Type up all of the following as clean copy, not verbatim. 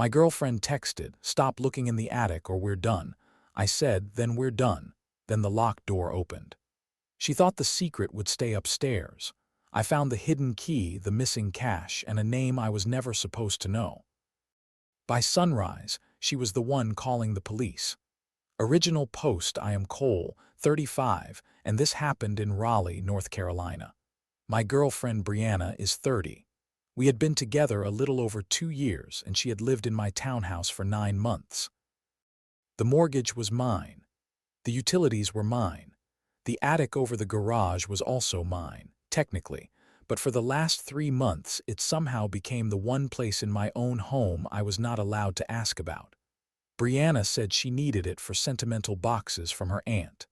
My girlfriend texted, "Stop looking in the attic or we're done." I said, "Then we're done." Then the locked door opened. She thought the secret would stay upstairs. I found the hidden key, the missing cash, and a name I was never supposed to know. By sunrise, she was the one calling the police. Original post: I am Cole, 35, and this happened in Raleigh, North Carolina. My girlfriend Brianna is 30. We had been together a little over 2 years, and she had lived in my townhouse for 9 months. The mortgage was mine. The utilities were mine. The attic over the garage was also mine, technically, but for the last 3 months it somehow became the one place in my own home I was not allowed to ask about. Brianna said she needed it for sentimental boxes from her aunt.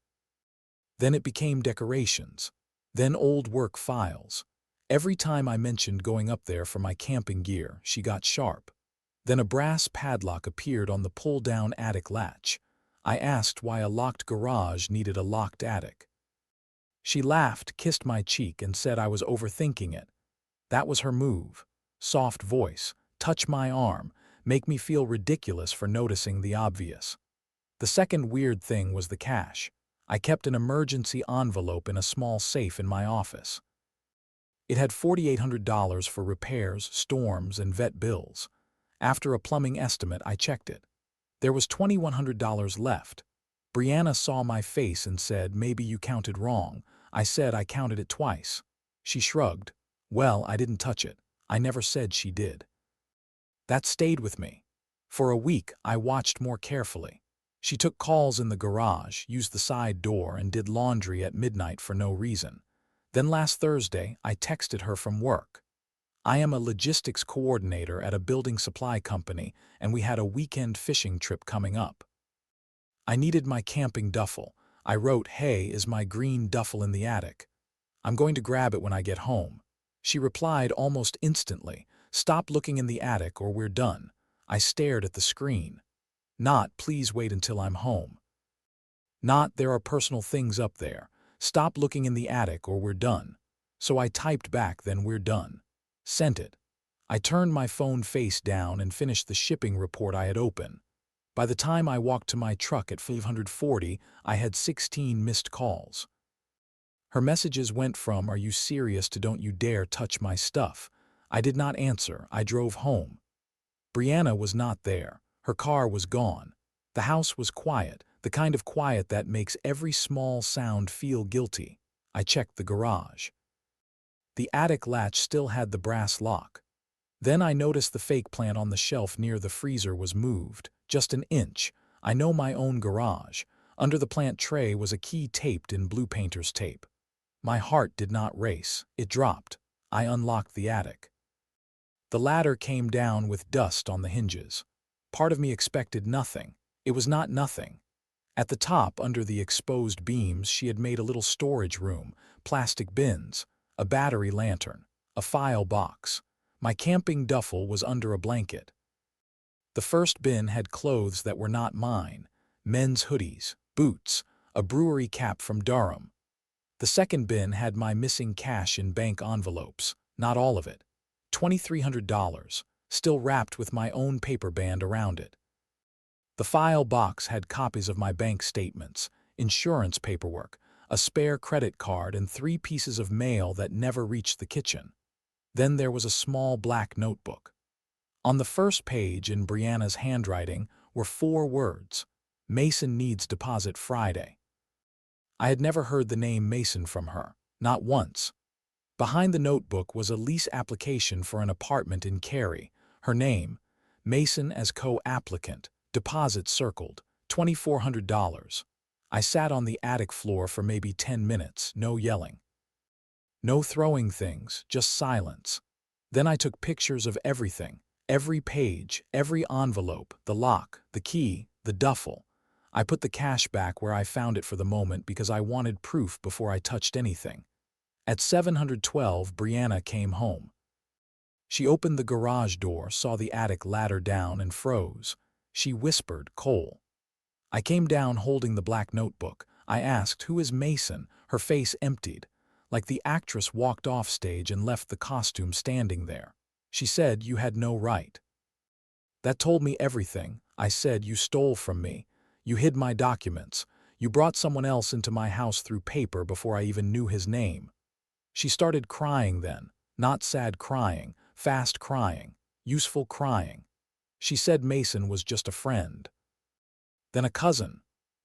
Then it became decorations. Then old work files. Every time I mentioned going up there for my camping gear, she got sharp. Then a brass padlock appeared on the pull-down attic latch. I asked why a locked garage needed a locked attic. She laughed, kissed my cheek, and said I was overthinking it. That was her move. Soft voice, touch my arm, make me feel ridiculous for noticing the obvious. The second weird thing was the cash. I kept an emergency envelope in a small safe in my office. It had $4,800 for repairs, storms, and vet bills. After a plumbing estimate, I checked it. There was $2,100 left. Brianna saw my face and said, "Maybe you counted wrong." I said I counted it twice. She shrugged. "Well, I didn't touch it. I never said she did." That stayed with me. For a week, I watched more carefully. She took calls in the garage, used the side door, and did laundry at midnight for no reason. Then last Thursday, I texted her from work. I am a logistics coordinator at a building supply company, and we had a weekend fishing trip coming up. I needed my camping duffel. I wrote, "Hey, is my green duffel in the attic? I'm going to grab it when I get home." She replied almost instantly, "Stop looking in the attic or we're done." I stared at the screen. Not, "Please wait until I'm home." Not, "There are personal things up there. Stop looking in the attic or we're done." So I typed back, "Then we're done." Sent it. I turned my phone face down and finished the shipping report I had open. By the time I walked to my truck at 540, I had 16 missed calls. Her messages went from, "Are you serious?" to, "Don't you dare touch my stuff." I did not answer. I drove home. Brianna was not there. Her car was gone. The house was quiet, the kind of quiet that makes every small sound feel guilty. I checked the garage. The attic latch still had the brass lock. Then I noticed the fake plant on the shelf near the freezer was moved, just an inch. I know my own garage. Under the plant tray was a key taped in blue painter's tape. My heart did not race. It dropped. I unlocked the attic. The ladder came down with dust on the hinges. Part of me expected nothing. It was not nothing. At the top, under the exposed beams, she had made a little storage room, plastic bins, a battery lantern, a file box. My camping duffel was under a blanket. The first bin had clothes that were not mine, men's hoodies, boots, a brewery cap from Durham. The second bin had my missing cash in bank envelopes, not all of it. $2,300, still wrapped with my own paper band around it. The file box had copies of my bank statements, insurance paperwork, a spare credit card, and 3 pieces of mail that never reached the kitchen. Then there was a small black notebook. On the first page, in Brianna's handwriting, were 4 words: "Mason needs deposit Friday." I had never heard the name Mason from her, not once. Behind the notebook was a lease application for an apartment in Cary. Her name, Mason as co-applicant, deposit circled, $2,400. I sat on the attic floor for maybe 10 minutes, no yelling. No throwing things, just silence. Then I took pictures of everything, every page, every envelope, the lock, the key, the duffel. I put the cash back where I found it for the moment because I wanted proof before I touched anything. At 7:12, Brianna came home. She opened the garage door, saw the attic ladder down, and froze. She whispered, "Cole." I came down holding the black notebook. I asked, "Who is Mason?" Her face emptied, like the actress walked off stage and left the costume standing there. She said, "You had no right." That told me everything. I said, you stole from me. You hid my documents. You brought someone else into my house through paper before I even knew his name. She started crying then, not sad crying, fast crying, useful crying. She said Mason was just a friend. Then a cousin.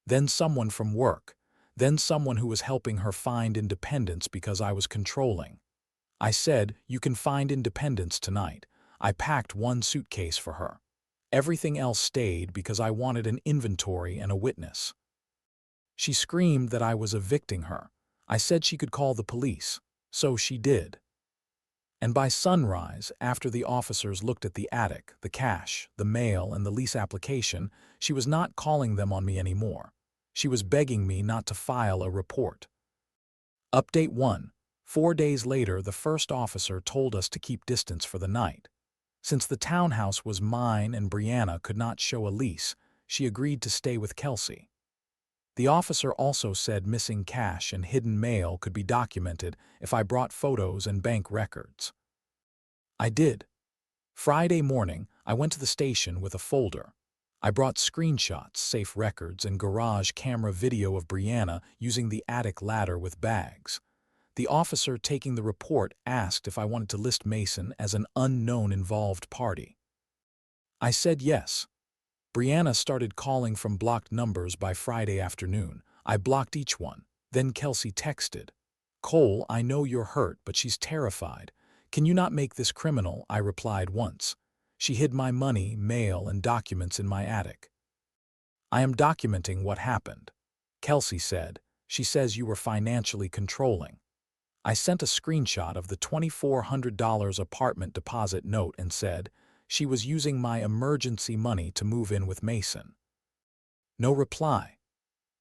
Then someone from work. Then someone who was helping her find independence because I was controlling. I said, you can find independence tonight. I packed one suitcase for her. Everything else stayed because I wanted an inventory and a witness. She screamed that I was evicting her. I said she could call the police. So she did. And by sunrise, after the officers looked at the attic, the cash, the mail, and the lease application, she was not calling them on me anymore. She was begging me not to file a report. Update 1. 4 days later, the first officer told us to keep distance for the night. Since the townhouse was mine and Brianna could not show a lease, she agreed to stay with Kelsey. The officer also said missing cash and hidden mail could be documented if I brought photos and bank records. I did. Friday morning, I went to the station with a folder. I brought screenshots, safe records, and garage camera video of Brianna using the attic ladder with bags. The officer taking the report asked if I wanted to list Mason as an unknown involved party. I said yes. Brianna started calling from blocked numbers by Friday afternoon. I blocked each one. Then Kelsey texted, "Cole, I know you're hurt, but she's terrified. Can you not make this criminal?" I replied once. She hid my money, mail, and documents in my attic. I am documenting what happened. Kelsey said, she says you were financially controlling. I sent a screenshot of the $2,400 apartment deposit note and said, she was using my emergency money to move in with Mason. No reply.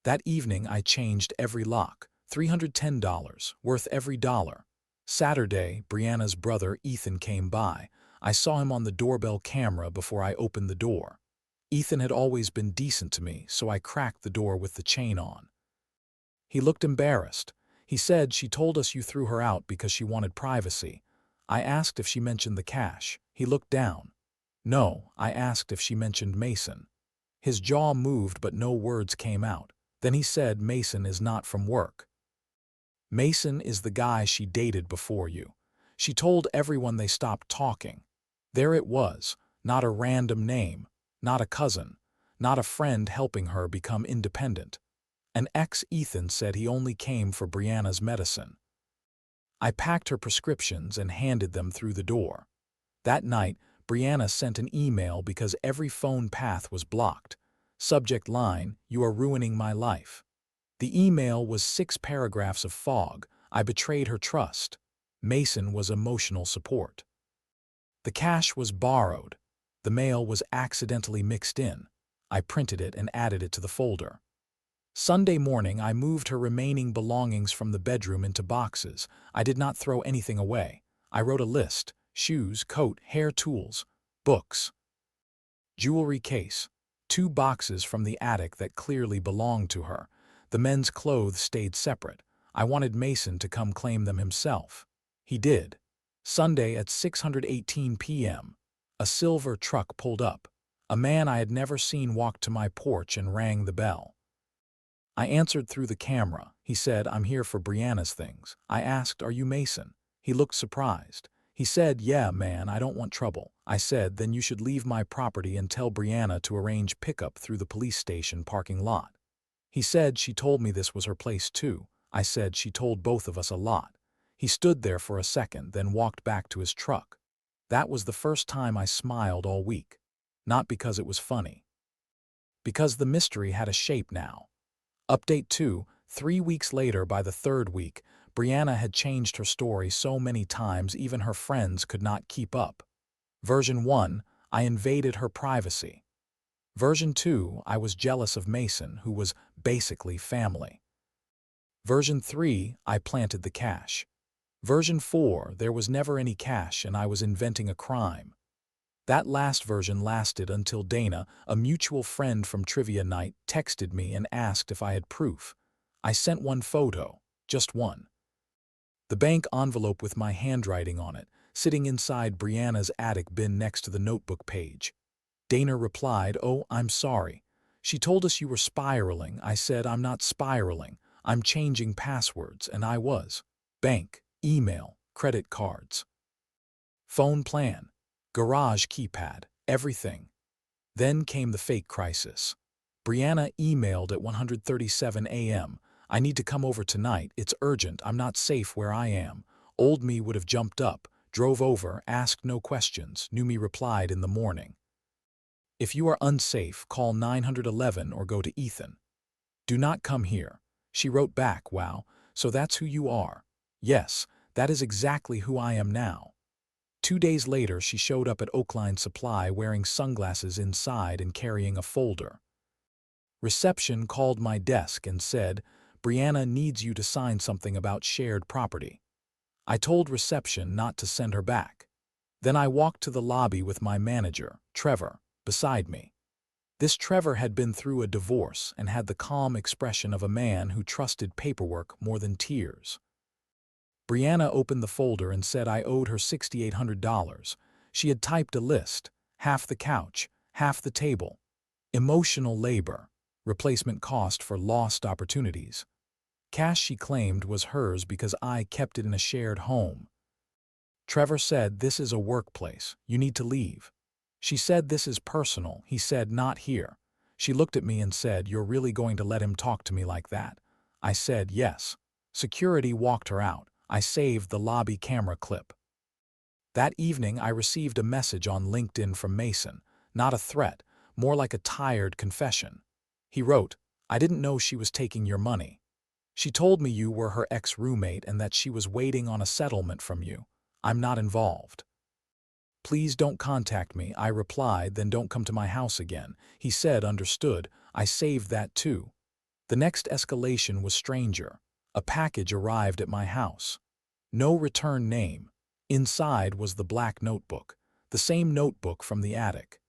That evening I changed every lock, $310, worth every dollar. Saturday, Brianna's brother Ethan came by. I saw him on the doorbell camera before I opened the door. Ethan had always been decent to me, so I cracked the door with the chain on. He looked embarrassed. He said she told us you threw her out because she wanted privacy. I asked if she mentioned the cash. He looked down. No, I asked if she mentioned Mason. His jaw moved but no words came out. Then he said Mason is not from work. Mason is the guy she dated before you. She told everyone they stopped talking. There it was, not a random name, not a cousin, not a friend helping her become independent. An ex-Ethan said he only came for Brianna's medicine. I packed her prescriptions and handed them through the door. That night, Brianna sent an email because every phone path was blocked. Subject line, "You are ruining my life." The email was 6 paragraphs of fog. I betrayed her trust. Mason was emotional support. The cash was borrowed. The mail was accidentally mixed in. I printed it and added it to the folder. Sunday morning, I moved her remaining belongings from the bedroom into boxes. I did not throw anything away. I wrote a list: shoes, coat, hair tools, books, jewelry case, 2 boxes from the attic that clearly belonged to her. The men's clothes stayed separate. I wanted Mason to come claim them himself. He did. Sunday at 6:18 p.m., a silver truck pulled up. A man I had never seen walked to my porch and rang the bell. I answered through the camera. He said, "I'm here for Brianna's things." I asked, "Are you Mason?" He looked surprised. He said, "Yeah, man, I don't want trouble." I said, "Then you should leave my property and tell Brianna to arrange pickup through the police station parking lot." He said she told me this was her place too. I said she told both of us a lot. He stood there for a second, then walked back to his truck. That was the first time I smiled all week. Not because it was funny. Because the mystery had a shape now. Update 2. 3 weeks later, by the 3rd week, Brianna had changed her story so many times even her friends could not keep up. Version 1, I invaded her privacy. Version 2, I was jealous of Mason, who was basically family. Version 3, I planted the cash. Version 4, there was never any cash and I was inventing a crime. That last version lasted until Dana, a mutual friend from trivia night, texted me and asked if I had proof. I sent one photo, just one. The bank envelope with my handwriting on it, sitting inside Brianna's attic bin next to the notebook page. Dana replied, "Oh, I'm sorry. She told us you were spiraling." I said, "I'm not spiraling. I'm changing passwords," and I was. Bank, email, credit cards, phone plan, garage keypad, everything. Then came the fake crisis. Brianna emailed at 1:37 a.m. "I need to come over tonight. It's urgent. I'm not safe where I am." Old me would have jumped up, drove over, asked no questions. New me replied in the morning, "If you are unsafe, call 911 or go to Ethan. Do not come here." She wrote back, "Wow, so that's who you are." Yes, that is exactly who I am now. 2 days later, she showed up at Oakline Supply wearing sunglasses inside and carrying a folder. Reception called my desk and said, "Brianna needs you to sign something about shared property." I told reception not to send her back. Then I walked to the lobby with my manager, Trevor, beside me. This Trevor had been through a divorce and had the calm expression of a man who trusted paperwork more than tears. Brianna opened the folder and said I owed her $6,800. She had typed a list: half the couch, half the table, emotional labor, replacement cost for lost opportunities. Cash she claimed was hers because I kept it in a shared home. Trevor said, "This is a workplace. You need to leave." She said, "This is personal." He said, "Not here." She looked at me and said, "You're really going to let him talk to me like that?" I said, "Yes." Security walked her out. I saved the lobby camera clip. That evening, I received a message on LinkedIn from Mason. Not a threat, more like a tired confession. He wrote, "I didn't know she was taking your money. She told me you were her ex-roommate and that she was waiting on a settlement from you. I'm not involved. Please don't contact me." I replied, "Then don't come to my house again." He said, "Understood." I saved that too. The next escalation was stranger. A package arrived at my house. No return name. Inside was the black notebook, the same notebook from the attic.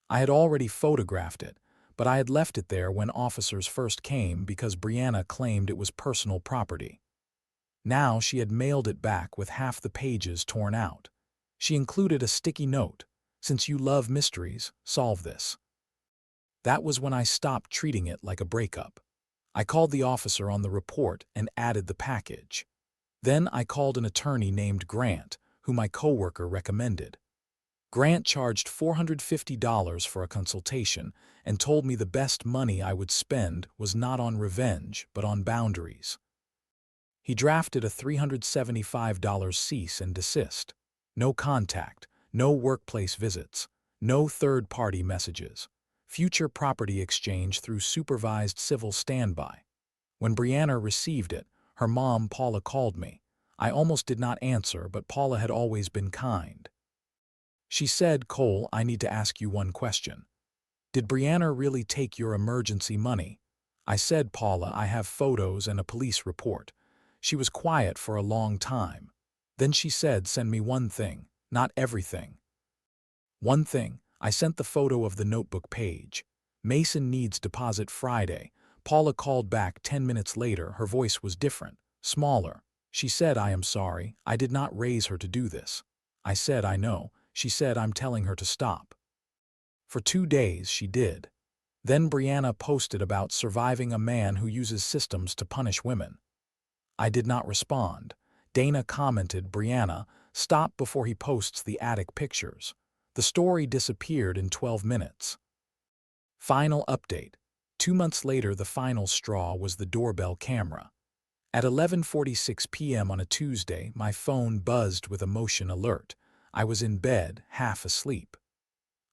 I had already photographed it, but I had left it there when officers first came because Brianna claimed it was personal property. Now she had mailed it back with half the pages torn out. She included a sticky note: "Since you love mysteries, solve this." That was when I stopped treating it like a breakup. I called the officer on the report and added the package. Then I called an attorney named Grant, who my coworker recommended. Grant charged $450 for a consultation and told me the best money I would spend was not on revenge but on boundaries. He drafted a $375 cease and desist. No contact, no workplace visits, no third-party messages. Future property exchange through supervised civil standby. When Brianna received it, her mom, Paula, called me. I almost did not answer, but Paula had always been kind. She said, "Cole, I need to ask you one question. Did Brianna really take your emergency money?" I said, "Paula, I have photos and a police report." She was quiet for a long time. Then she said, "Send me one thing, not everything." One thing. I sent the photo of the notebook page. "Mason needs deposit Friday." Paula called back 10 minutes later. Her voice was different, smaller. She said, "I am sorry. I did not raise her to do this." I said, "I know." She said, "I'm telling her to stop." For 2 days she did. Then Brianna posted about surviving a man who uses systems to punish women. I did not respond. Dana commented, "Brianna, stop before he posts the attic pictures." The story disappeared in 12 minutes. Final update. 2 months later, the final straw was the doorbell camera. At 11:46 p.m. on a Tuesday, my phone buzzed with a motion alert. I was in bed, half asleep.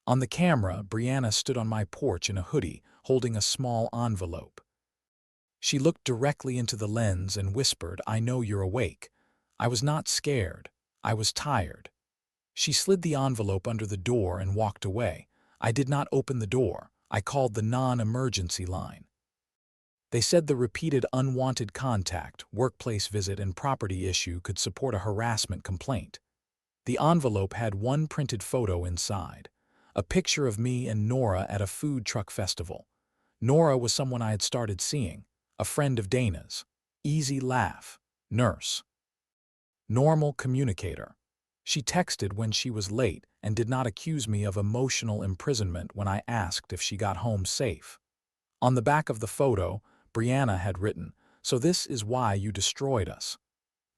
On the camera, Brianna stood on my porch in a hoodie, holding a small envelope. She looked directly into the lens and whispered, "I know you're awake." I was not scared. I was tired. She slid the envelope under the door and walked away. I did not open the door. I called the non-emergency line. They said the repeated unwanted contact, workplace visit, and property issue could support a harassment complaint. The envelope had one printed photo inside, a picture of me and Nora at a food truck festival. Nora was someone I had started seeing, a friend of Dana's. Easy laugh. Nurse. Normal communicator. She texted when she was late and did not accuse me of emotional imprisonment when I asked if she got home safe. On the back of the photo, Brianna had written, "So this is why you destroyed us."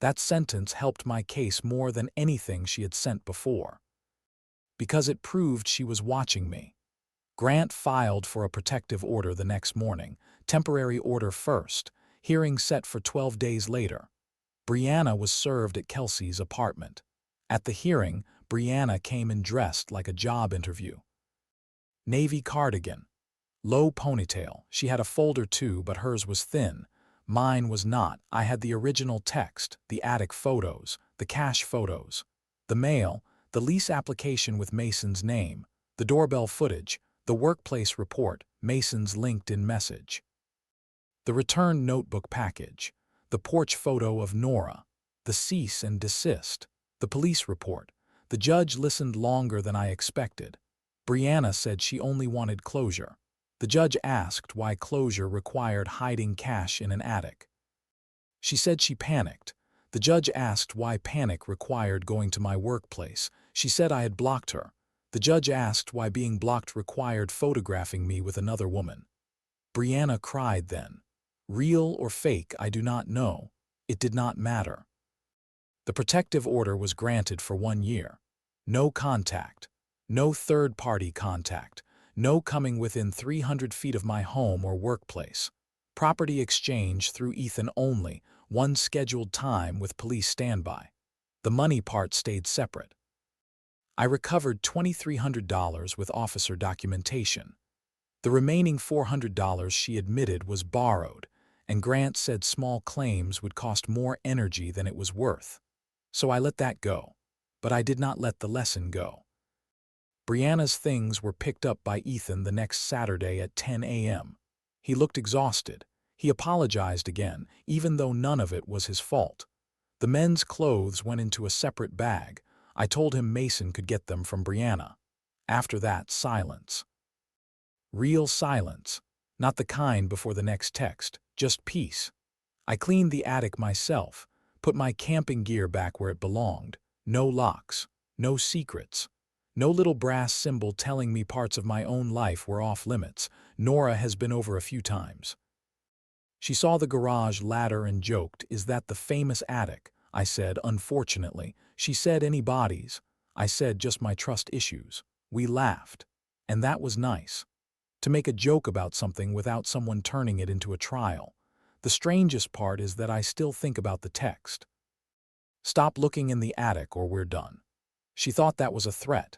That sentence helped my case more than anything she had sent before, because it proved she was watching me. Grant filed for a protective order the next morning, temporary order first, hearing set for 12 days later. Brianna was served at Kelsey's apartment. At the hearing, Brianna came in dressed like a job interview. Navy cardigan, low ponytail. She had a folder too, but hers was thin. Mine was not. I had the original text, the attic photos, the cash photos, the mail, the lease application with Mason's name, the doorbell footage, the workplace report, Mason's LinkedIn message, the returned notebook package, the porch photo of Nora, the cease and desist, the police report. The judge listened longer than I expected. Brianna said she only wanted closure. The judge asked why closure required hiding cash in an attic. She said she panicked. The judge asked why panic required going to my workplace. She said I had blocked her. The judge asked why being blocked required photographing me with another woman. Brianna cried then. Real or fake, I do not know. It did not matter. The protective order was granted for 1 year. No contact. No third-party contact. No coming within 300 feet of my home or workplace. Property exchange through Ethan only, one scheduled time with police standby. The money part stayed separate. I recovered $2,300 with officer documentation. The remaining $400 she admitted was borrowed, and Grant said small claims would cost more energy than it was worth. So I let that go. But I did not let the lesson go. Brianna's things were picked up by Ethan the next Saturday at 10 a.m. He looked exhausted. He apologized again, even though none of it was his fault. The men's clothes went into a separate bag. I told him Mason could get them from Brianna. After that, silence. Real silence. Not the kind before the next text, just peace. I cleaned the attic myself, put my camping gear back where it belonged. No locks, no secrets. No little brass symbol telling me parts of my own life were off limits. Nora has been over a few times. She saw the garage ladder and joked, "Is that the famous attic?" I said, "Unfortunately." She said, "Any bodies?" I said, "Just my trust issues." We laughed. And that was nice. To make a joke about something without someone turning it into a trial. The strangest part is that I still think about the text. "Stop looking in the attic or we're done." She thought that was a threat.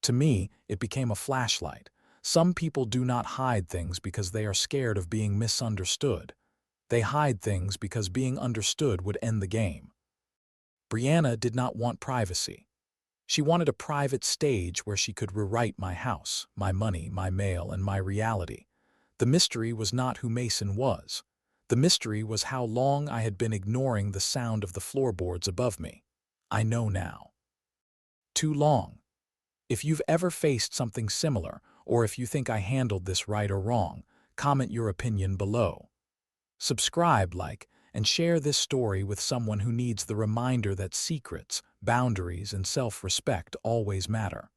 To me, it became a flashlight. Some people do not hide things because they are scared of being misunderstood. They hide things because being understood would end the game. Brianna did not want privacy. She wanted a private stage where she could rewrite my house, my money, my mail, and my reality. The mystery was not who Mason was. The mystery was how long I had been ignoring the sound of the floorboards above me. I know now. Too long. If you've ever faced something similar, or if you think I handled this right or wrong, comment your opinion below. Subscribe, like, and share this story with someone who needs the reminder that secrets, boundaries, and self-respect always matter.